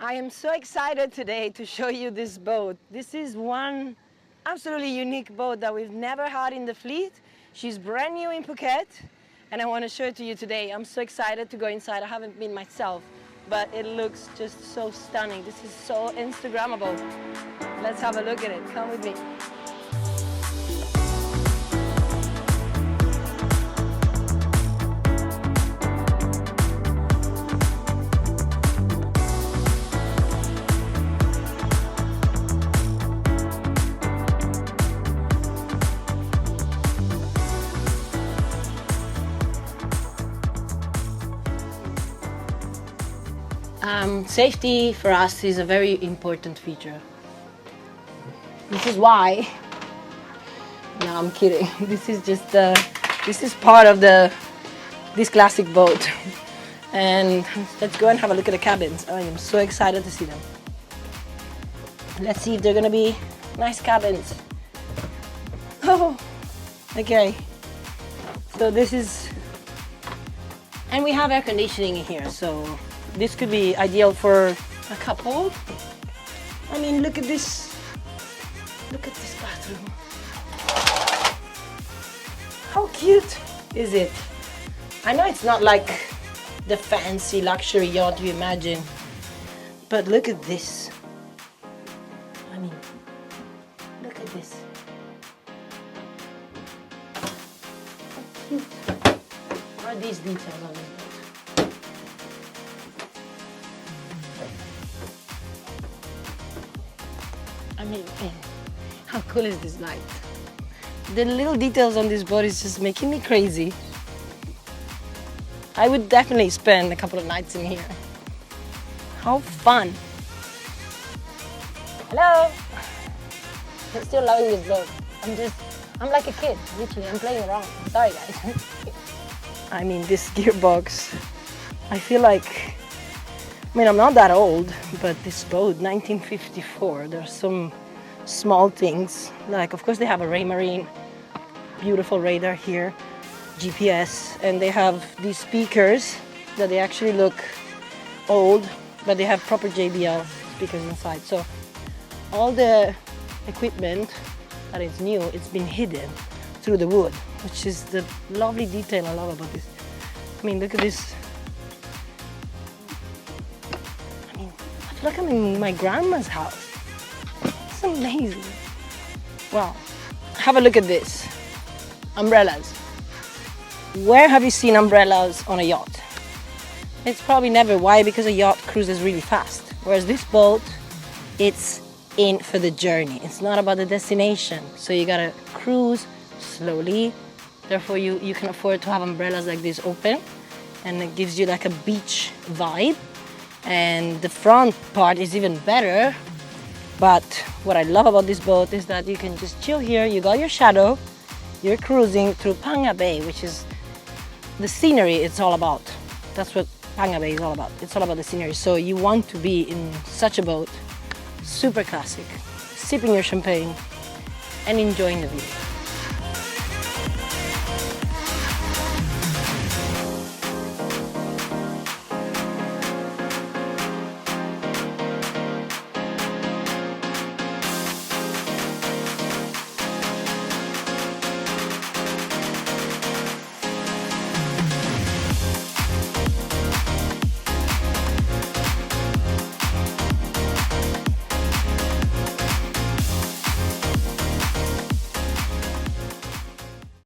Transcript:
I am so excited today to show you this boat. This is one absolutely unique boat that we've never had in the fleet. She's brand new in Phuket and I want to show it to you today. I'm so excited to go inside. I haven't been myself, but it looks just so stunning. This is so Instagrammable. Let's have a look at it. Come with me. Safety for us is a very important feature. This is why, no, I'm kidding. This is just, this is part of this classic boat. And let's go and have a look at the cabins. I am so excited to see them. Let's see if they're gonna be nice cabins. Oh, okay. So this is, and we have air conditioning in here, so this could be ideal for a couple. I mean, look at this. Look at this bathroom. How cute is it? I know it's not like the fancy luxury yacht you imagine, but look at this. I mean, look at this. How cute. What are these details on this boat? I mean, how cool is this light? The little details on this boat is just making me crazy. I would definitely spend a couple of nights in here. How fun. Hello. I'm still loving this boat. I'm like a kid, literally. I'm playing around. Sorry, guys. I mean, this gearbox, I feel like, I mean, I'm not that old, but this boat, 1954, there's some small things. Like, of course, they have a Raymarine, beautiful radar here, GPS, and they have these speakers that they actually look old, but they have proper JBL speakers inside. So all the equipment that is new, it's been hidden through the wood, which is the lovely detail I love about this. I mean, look at this. I feel like I'm in my grandma's house. It's amazing. Wow. Have a look at this. Umbrellas. Where have you seen umbrellas on a yacht? It's probably never. Why? Because a yacht cruises really fast. Whereas this boat, it's in for the journey. It's not about the destination. So you gotta cruise slowly. Therefore, you can afford to have umbrellas like this open. And it gives you like a beach vibe. And the front part is even better. But what I love about this boat is that you can just chill here. You got your shadow. You're cruising through Phang Bay, which is the scenery it's all about. That's what Phang Bay is all about. It's all about the scenery. So you want to be in such a boat, super classic, sipping your champagne and enjoying the view.